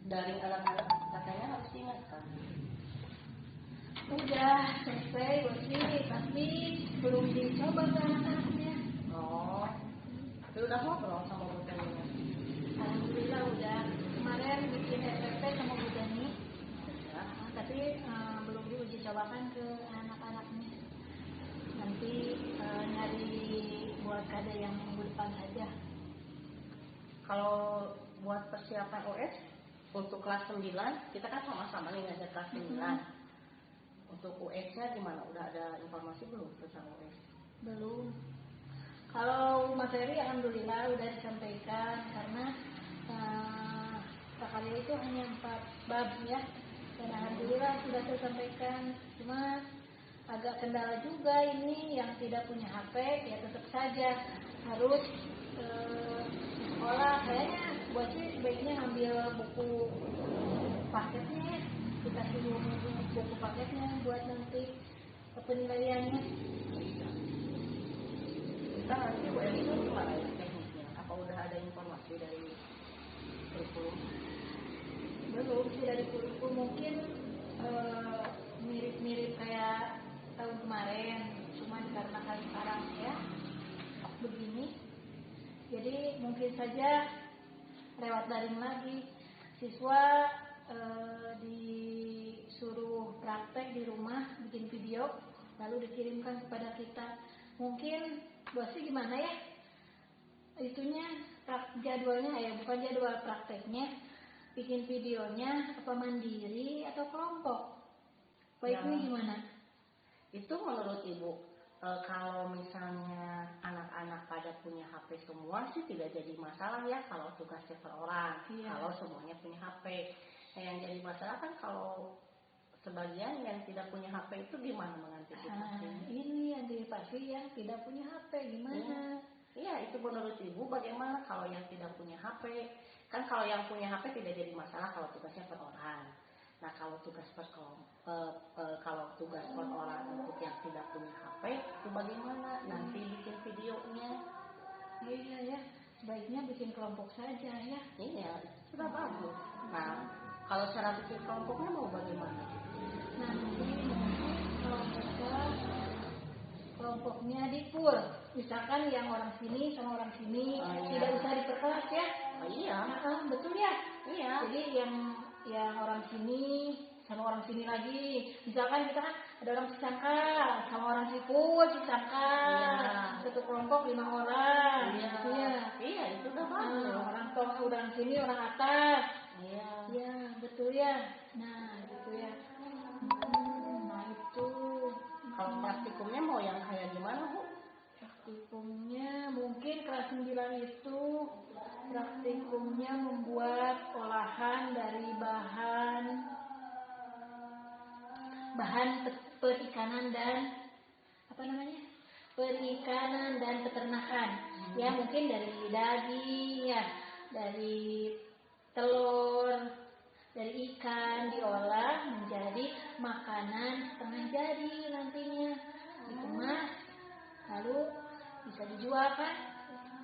daring anak-anak katanya harus diingatkan. Udah selesai Bosi, tapi belum dicoba ke anak-anaknya. Oh, tapi udah ngobrol sama Bu Tania? Alhamdulillah udah. Kemarin bikin RPP sama Bu Dani, Ya. tapi belum diuji cobakan ke anak-anaknya. Nanti nyari buat kade yang minggu depan saja. Kalau buat persiapan OS untuk kelas 9, kita kan sama-sama nih ngajar kelas 9. Untuk US-nya gimana? Udah ada informasi belum tentang US? Belum. Kalau materi alhamdulillah udah disampaikan karena sekali itu hanya 4 bab ya. Dan alhamdulillah sudah saya sampaikan. Cuma agak kendala juga ini yang tidak punya HP ya tetap saja harus sekolah. Kayaknya buat sih sebaiknya ambil buku paketnya ya. Kita suruh buku paketnya buat nanti penilaiannya. Kita nanti UN itu gimana ya teknisnya? Apa udah ada informasi dari kurikulum? Belum sih dari kurikulum, mungkin mirip-mirip kayak tahun kemarin, cuma dikarenakan sekarang ya begini, jadi mungkin saja lewat daring lagi. Siswa disuruh praktek di rumah, bikin video, lalu dikirimkan kepada kita. Mungkin Bosi gimana ya? Itunya jadwalnya ya, bukan jadwal prakteknya. Bikin videonya apa mandiri atau kelompok? Baiknya gimana? Itu menurut Ibu, kalau misalnya anak-anak pada punya HP semua sih tidak jadi masalah ya kalau tugasnya per orang. Iya. Kalau semuanya punya HP. Nah, yang jadi masalah kan kalau sebagian yang tidak punya HP itu gimana mengantisipasi? Ini yang antisipasi yang tidak punya HP gimana? Iya, itu menurut Ibu bagaimana kalau yang tidak punya HP? Kan kalau yang punya HP tidak jadi masalah kalau tugasnya per orang. Nah, kalau tugas per orang untuk yang tidak punya HP itu bagaimana? Nanti bikin videonya. Iya ya, sebaiknya bikin kelompok saja ya. Iya, sudah bagus. Nah, kalau cara bikin kelompoknya mau bagaimana? Nanti kelompoknya di-pool. Misalkan yang orang sini sama orang sini tidak usah diperkelas ya. Oh, iya. Betul ya? Iya. Jadi yang orang sini sama orang sini lagi. Misalkan kita kan ada orang Cisangkal sama orang Siput Cisangkal. Iya. Satu kelompok 5 orang. Iya. Gitu ya. Iya, itu udah bagus. Orang sini orang atas. Iya. Iya, betul ya. Nah, gitu ya. Nah, itu. Kalau praktikumnya mau yang kayak gimana, Bu? Praktikumnya mungkin kelas 9 itu praktikumnya membuat olahan dari bahan perikanan dan perikanan dan peternakan. Ya, mungkin dari daging ya, dari telur, dari ikan diolah menjadi makanan setengah jadi nantinya, dikemas lalu bisa dijual kan,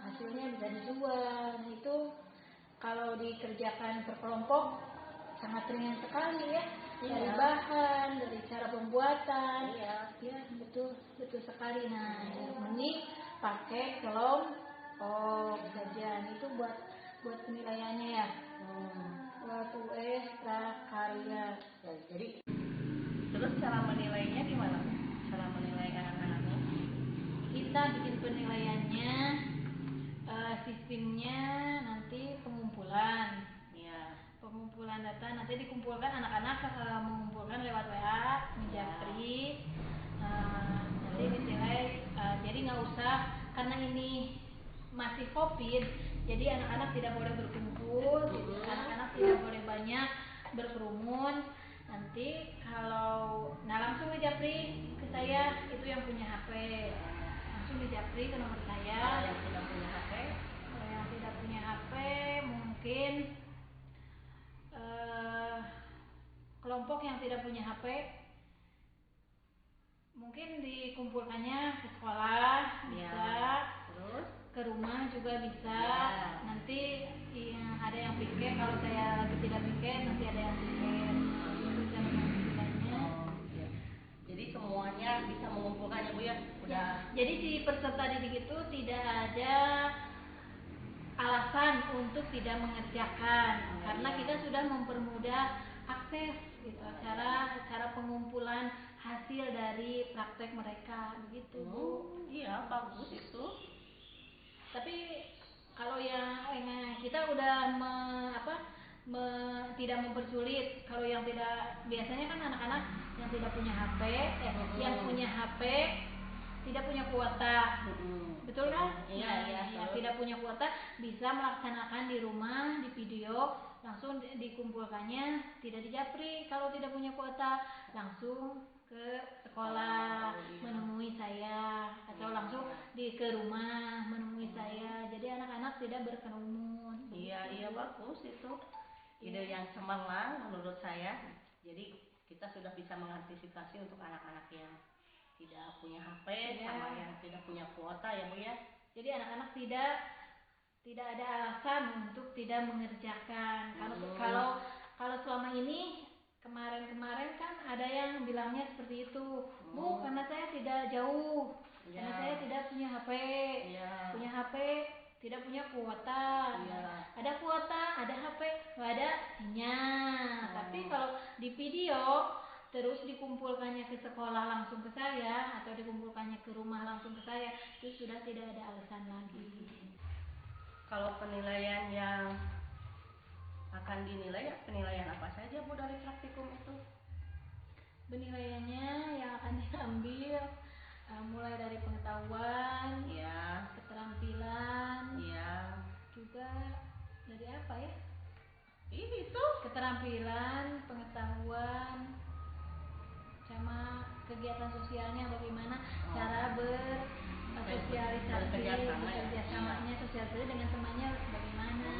hasilnya bisa dijual. Nah, itu kalau dikerjakan per kelompok sangat ringan sekali ya. Dari bahan, dari cara pembuatan. Ya betul sekali. Nah, mending pakai kelompok saja. Itu buat penilaiannya ya. Buat US prakarya. Ya, jadi terus cara menilainya gimana? Cara menilai anak-anaknya? Kita bikin penilaiannya, sistemnya nanti pengumpulan. Ya. Pengumpulan data nanti dikumpulkan, anak-anak mengumpulkan lewat WA, Japri. Nanti dinilai. Jadi nggak usah, karena ini masih COVID, jadi anak-anak tidak boleh berkumpul, anak-anak tidak boleh banyak berkerumun. Nanti langsung di Japri ke saya, itu yang punya HP. Langsung di Japri ke nomor saya. Yang tidak punya HP? Yang tidak punya HP mungkin kelompok yang tidak punya HP mungkin dikumpulkannya ke sekolah bisa. Terus ke rumah juga bisa. Ya. Nanti ada yang piket, kalau saya lagi tidak piket nanti ada yang piket. Itu cara mengumpulkannya. Ya. Jadi semuanya bisa mengumpulkannya Bu ya. Udah. Jadi si peserta didik itu tidak ada alasan untuk tidak mengerjakan, karena kita sudah mempermudah akses gitu, cara pengumpulan hasil dari praktek mereka begitu Bu. Iya bagus itu. Tapi kalau yang kita udah tidak mempersulit. Kalau yang tidak, biasanya kan anak-anak yang tidak punya HP, yang punya HP tidak punya kuota, betul kan? Iya. Yang tidak punya kuota bisa melaksanakan di rumah, di video, langsung dikumpulkannya, tidak di japri. Kalau tidak punya kuota langsung ke sekolah menemui saya, atau langsung ke rumah menemui saya. Jadi anak-anak tidak berkerumun. Iya bagus itu. Ide yang cemerlang menurut saya. Jadi kita sudah bisa mengantisipasi untuk anak-anak yang tidak punya HP sama yang tidak punya kuota ya Bu ya. Jadi anak-anak tidak ada alasan untuk tidak mengerjakan. Kalau selama ini kemarin kan ada yang bilangnya seperti itu, Bu, karena saya tidak jauh, karena saya tidak punya HP, punya HP tidak punya kuota. Ada kuota, ada HP, nggak ada sinyal. Tapi kalau di video terus dikumpulkannya ke sekolah langsung ke saya, atau dikumpulkannya ke rumah langsung ke saya, itu sudah tidak ada alasan lagi. Kalau penilaian yang akan dinilai, penilaian apa saja Bu dari praktikum itu? Penilaiannya yang akan diambil mulai dari pengetahuan, keterampilan, juga dari apa ya? Ini tuh keterampilan, pengetahuan, sama kegiatan sosialnya, bagaimana cara bersosialisasi, bekerjasamanya, sosialisasi dengan temannya bagaimana.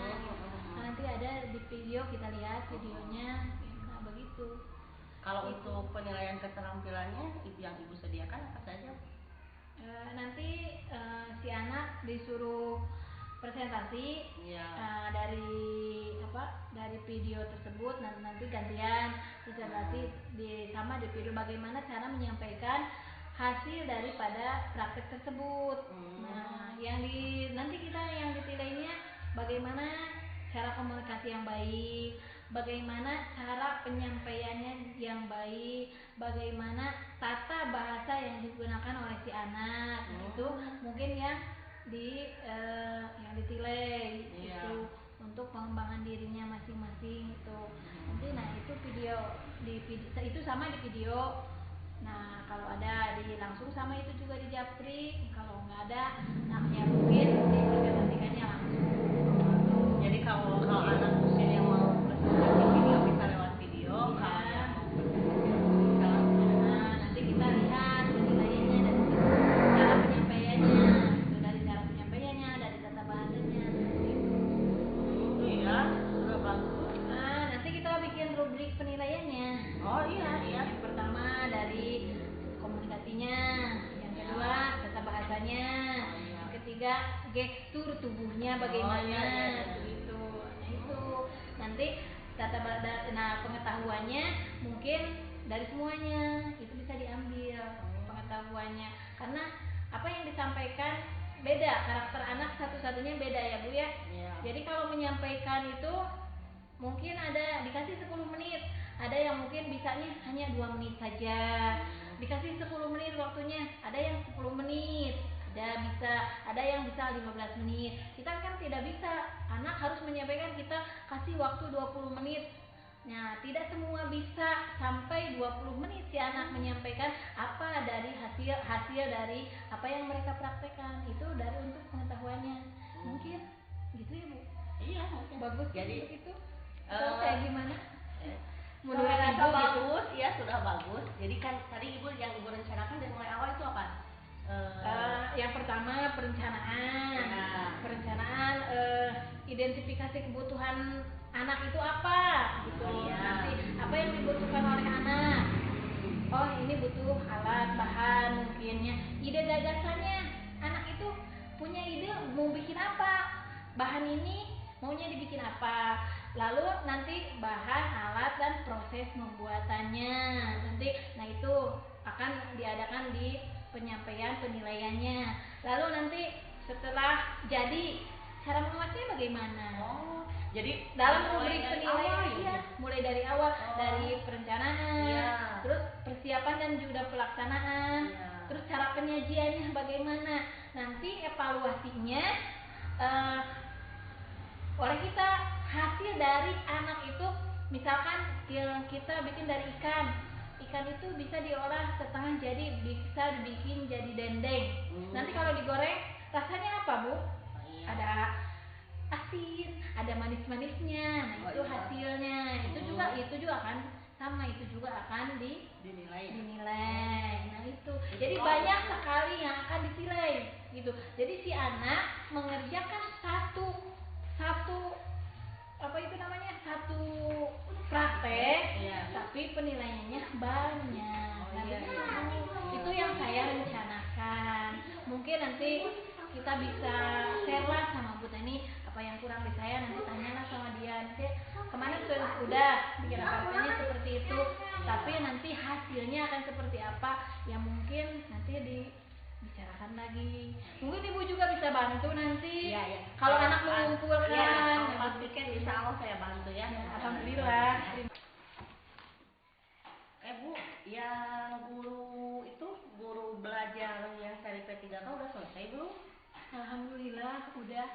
Nah, nanti ada di video, kita lihat videonya, begitu. Kalau untuk penilaian keterampilannya yang Ibu sediakan apa saja? Nanti si anak disuruh presentasi dari video tersebut, nanti gantian presentasi sama di video bagaimana cara menyampaikan hasil daripada praktek tersebut. Nah, nanti kita yang ditilainya bagaimana cara komunikasi yang baik, bagaimana cara penyampaiannya yang baik, bagaimana tata bahasa yang digunakan oleh si anak. Itu mungkin yang ditilai itu untuk pengembangan dirinya masing-masing itu. Nanti itu video itu sama di video. Nah, kalau ada langsung sama itu juga di japri. Kalau nggak ada, ya mungkin dipresentasikannya langsung. Jadi kalau anak usia yang mau presentasi video bisa lewat video. Kalau yang mau nanti kita lihat penilaiannya dari cara penyampaiannya, dari cara penyampaiannya, dari tata bahasanya. Iya, sudah bagus. Nanti kita bikin rubrik penilaiannya. Yang pertama dari komunikasinya, yang kedua tata bahasanya, yang ketiga gestur tubuhnya bagaimana, begitu. Nah itu nanti pengetahuannya mungkin dari semuanya itu bisa diambil pengetahuannya, karena apa yang disampaikan beda, karakter anak satu-satunya beda ya Bu ya. Jadi kalau menyampaikan itu mungkin ada dikasih 10 menit, ada yang mungkin bisanya hanya 2 menit saja. Dikasih 10 menit waktunya, ada yang 10 menit, ada yang bisa 15 menit. Kita kan tidak bisa, anak harus menyampaikan, kita kasih waktu 20 menit. Nah, tidak semua bisa sampai 20 menit si anak menyampaikan apa dari hasil dari apa yang mereka praktekkan. Itu dari untuk pengetahuannya. Mungkin gitu ya Bu. Iya, mungkin. Bagus Jadi itu. Atau kayak gimana? Menurut Ibu bagus, ya sudah bagus. Jadi kan tadi Ibu yang Ibu rencanakan dari mulai awal itu apa? Yang pertama perencanaan. Perencanaan identifikasi kebutuhan anak itu apa gitu. Nanti apa yang dibutuhkan oleh anak. Ini butuh alat, bahan, mungkinnya. Ide gagasannya, anak itu punya ide mau bikin apa, bahan ini maunya dibikin apa, lalu nanti bahan, alat, dan proses membuatannya nanti. Nah itu akan diadakan di penyampaian penilaiannya. Lalu nanti setelah jadi, cara menguasai bagaimana? Jadi Dalam memberi penilaian, ya? mulai dari awal, dari perencanaan, terus persiapan dan juga pelaksanaan, terus cara penyajiannya bagaimana, nanti evaluasinya oleh kita. Hasil dari anak itu, misalkan yang kita bikin dari ikan itu bisa diolah setengah jadi, bisa dibikin jadi dendeng. Nanti kalau digoreng rasanya apa, Bu? Ada asin, ada manis-manisnya. Nah, itu hasilnya. Itu juga akan sama, itu juga akan dinilai. Nah, itu. Jadi banyak sekali yang akan dinilai gitu. Jadi si anak mengerjakan satu apa itu namanya? Satu praktek, tapi penilaiannya banyak. Itu yang saya rencanakan. Mungkin nanti kita bisa share lah sama Bu Teni apa yang kurang di saya, nanti tanyalah sama dia. Nanti kemana udah bikin apa-apanya seperti itu, tapi nanti hasilnya akan seperti apa yang mungkin nanti dibicarakan lagi. Mungkin Ibu juga bisa bantu nanti. Kalau anak mengumpulkan, pastikan insya Allah saya bantu ya. Alhamdulillah. Bu, yang guru belajar yang seri P3K udah selesai belum? Alhamdulillah udah.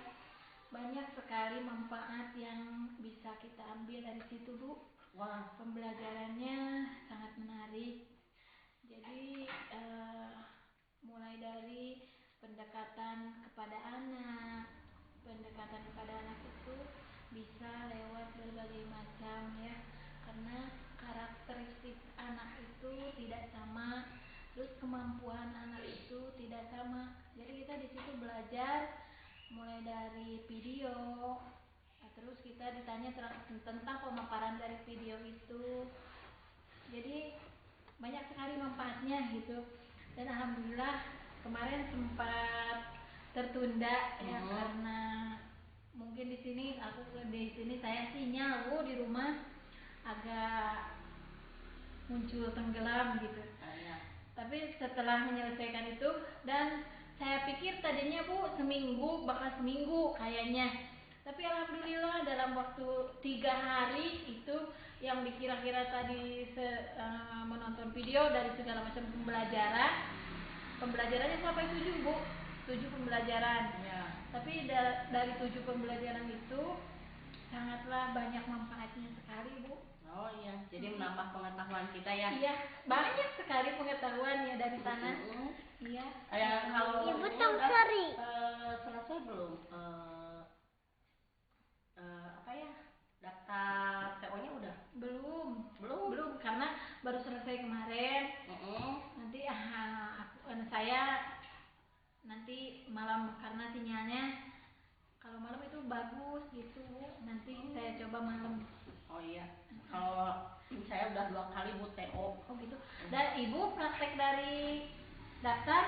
Banyak sekali manfaat yang bisa kita ambil dari situ, Bu. Wah, pembelajarannya sangat menarik. Jadi mulai dari pendekatan kepada anak itu bisa lewat berbagai macam ya, karena karakteristik anak itu tidak sama, terus kemampuan anak itu tidak sama. Jadi kita di situ belajar mulai dari video, terus kita ditanya tentang pemaparan dari video itu. Jadi banyak sekali manfaatnya gitu. Dan alhamdulillah kemarin sempat tertunda ya, karena mungkin di sini saya sinyal di rumah agak muncul tenggelam gitu. Tapi setelah menyelesaikan itu, dan saya pikir tadinya Bu bakal seminggu kayaknya, tapi alhamdulillah dalam waktu 3 hari itu yang dikira-kira tadi menonton video dari segala macam pembelajarannya sampai 7 Bu, 7 pembelajaran. Tapi dari 7 pembelajaran itu sangatlah banyak manfaatnya sekali, Bu. Oh iya, jadi menambah pengetahuan kita ya. Iya, banyak sekali pengetahuan ya dari sana. Iya. Kalau Ibu ini Tong udah Sari. selesai belum? Daftar TO-nya udah? Belum, karena baru selesai kemarin. Nanti saya nanti malam, karena sinyalnya kalau malam itu bagus gitu, nanti saya coba malam. Oh iya, kalau saya udah 2 kali Bu TO. Oh gitu. Dan Ibu praktek dari daftar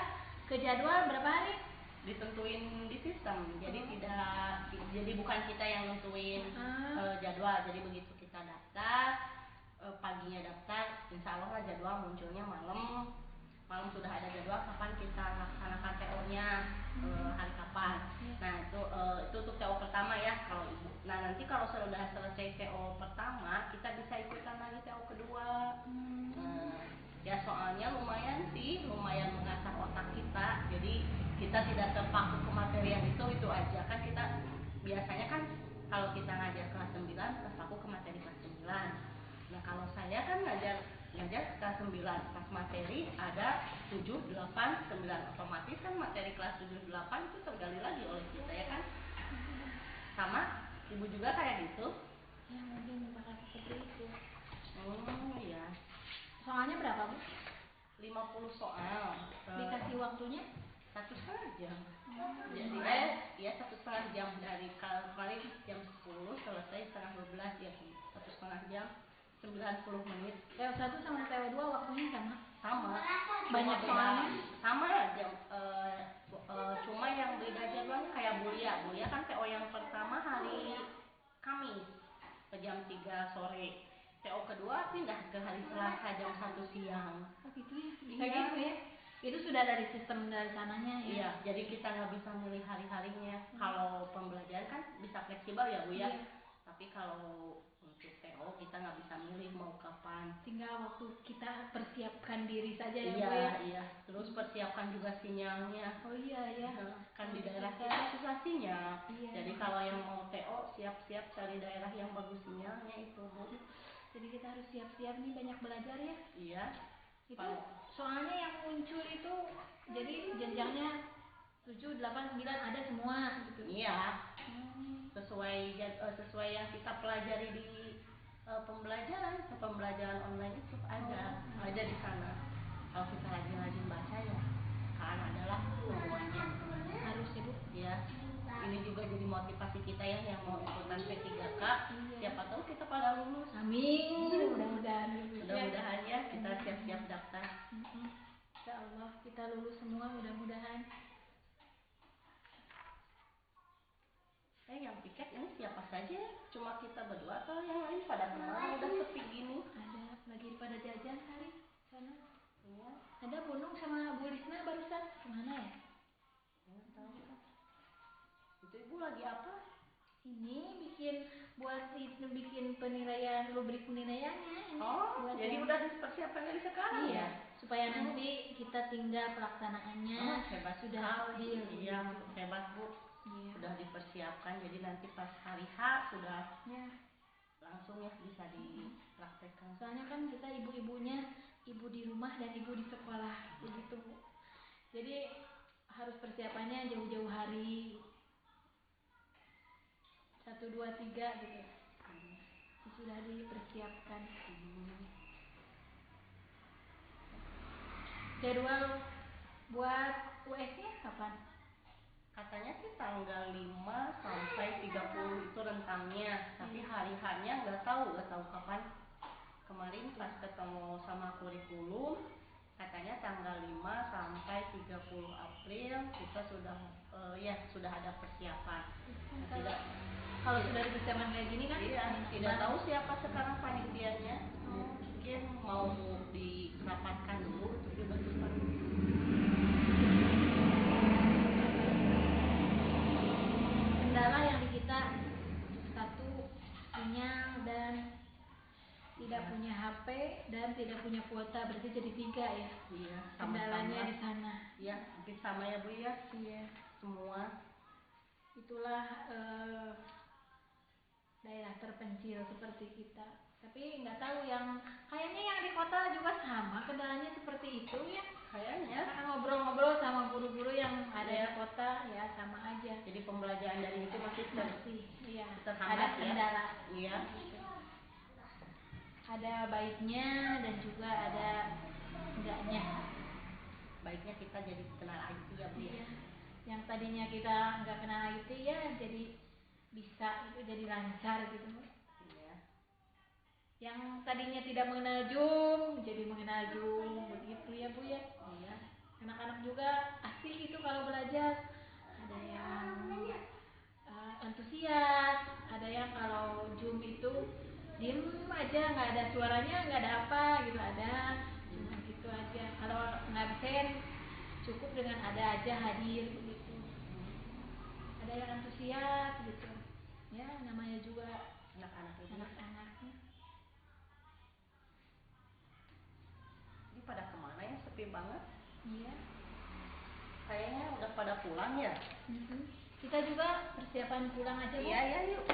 ke jadwal berapa hari? Ditentuin di sistem, jadi bukan kita yang nentuin jadwal. Jadi begitu kita daftar, paginya daftar, insya Allah lah jadwal munculnya malam sudah ada jadwal kapan kita laksanakan TO-nya, hari kapan. Nah itu untuk TO pertama ya kalau Ibu. Nah nanti kalau sudah selesai TO pertama, kita bisa ikutan lagi TO kedua. Ya soalnya lumayan mengasah otak kita, jadi kita tidak terpaku ke materi yang itu aja. Kan kita biasanya kan kalau kita ngajar kelas 9 terpaku ke materi kelas 9. Nah kalau saya kan ngajar kelas 9, pas materi ada 7, 8, 9, otomatis kan materi kelas 7, 8 itu tergali lagi oleh kita ya kan. Sama Ibu juga kayak gitu? Ya mungkin bakal seperti itu. Oh iya. Soalnya berapa Bu? 50 soal. Dikasih waktunya? 1,5 jam. Jadi ya 1,5 jam dari kemarin jam 10 selesai setengah 12 ya 1,5 jam 90 menit. TO1 sama TO2 waktunya sama? Sama. Banyak soalnya? Sama jam Cuma yang beda jadwalnya kayak Bulia kan TO yang pertama hari Kamis jam 3 sore. TO kedua pindah ke hari Selasa jam 1 siang. Oh gitu ya, bisa gitu ya. Itu sudah dari sistem dari sananya ya. Iya, jadi kita nggak bisa milih hari-harinya. Kalau pembelajaran kan bisa fleksibel ya Bu ya. Iya. Tapi kalau untuk TO kita nggak bisa milih mau kapan. Tinggal waktu kita persiapkan diri saja ya Bu Iya, ya. iya. Terus persiapkan juga sinyalnya. Oh iya ya. Kan di daerah kita susah sinyal. Iya. Jadi kalau yang mau TO siap-siap cari daerah yang bagus sinyalnya itu Bu. Jadi kita harus siap-siap nih banyak belajar ya. Iya. Itu soalnya yang muncul itu jadi jenjangnya 7, 8, 9 ada semua gitu. Iya. Sesuai yang kita pelajari di pembelajaran online itu ada di sana. Kalau kita rajin-rajin baca ya kan adalah semuanya. Harus ya Bu. Ya. Ini juga jadi motivasi kita ya yang mau ikutan P3K. Siapa tahu kita pada lulus. Amin. Mudah-mudahan lulus. Mudah-mudahan ya kita siap-siap daftar. Insya Allah kita lulus semua mudah-mudahan. Yang piket ini siapa saja? Cuma kita berdua atau yang lain pada kemana? Udah sepi gini. Ada lagi pada jajan kali sana. Iya. Ada Bu Nung sama Bu Lisna barusan kemana ya? Nggak tahu. Itu Ibu lagi apa? Ini bikin penilaian, rubrik penilaiannya ini. Oh, jadi udah dipersiapkan dari sekarang ya? Supaya nanti kita tinggal pelaksanaannya. Hebat sudah sekali. Iya, hebat Bu. Iya. Sudah dipersiapkan, jadi nanti pas hari H sudah langsung ya bisa dipraktekkan. Soalnya kan kita ibu-ibunya, ibu di rumah dan ibu di sekolah begitu. Jadi harus persiapannya jauh-jauh hari. 1, 2, 3 gitu. Sudah dipersiapkan. Jadwal buat US-nya kapan? Katanya sih tanggal 5 sampai 30 itu rentangnya, tapi hari H-nya nggak tahu kapan. Kemarin pas ketemu sama kurikulum, katanya tanggal 5 sampai 30 April kita sudah ada persiapan. Kalau sudah dipersiapkan kayak gini kan? Iya, tidak tahu siapa sekarang panitianya. Mungkin mau dirapatkan dulu untuk dibentukkan. Kendala yang di kita satu sinyal dan tidak punya HP dan tidak punya kuota, berarti jadi 3 ya. Iya, kendalanya di sana. Iya, hampir sama ya Bu ya. Iya. Semua. Itulah daerah terpencil seperti kita. Tapi nggak tahu kayaknya yang di kota juga sama kendalanya seperti itu ya. Kayaknya. Ngobrol-ngobrol sama guru-guru yang ada di kota ya sama aja. Jadi pembelajaran dari itu masih iya. terhambat Ada kendala. Iya. Ada baiknya dan juga ada enggaknya. Baiknya kita jadi kenal IT ya Bu ya. Yang tadinya kita nggak kenal IT ya jadi bisa itu jadi lancar gitu. Iya. Yang tadinya tidak mengenal Zoom jadi mengenal Zoom begitu ya Bu ya. Iya. Anak-anak juga asik itu kalau belajar. Ada yang antusias, ada yang kalau Zoom itu diem aja nggak ada suaranya, nggak ada apa gitu, ada cuma gitu aja. Kalau ngabsen cukup dengan ada aja hadir begitu. Ada yang antusias gitu ya, namanya juga anak-anaknya. Ini pada kemana ya, sepi banget. Iya, kayaknya udah pada pulang ya. Kita juga persiapan pulang aja Bu. Iya yuk.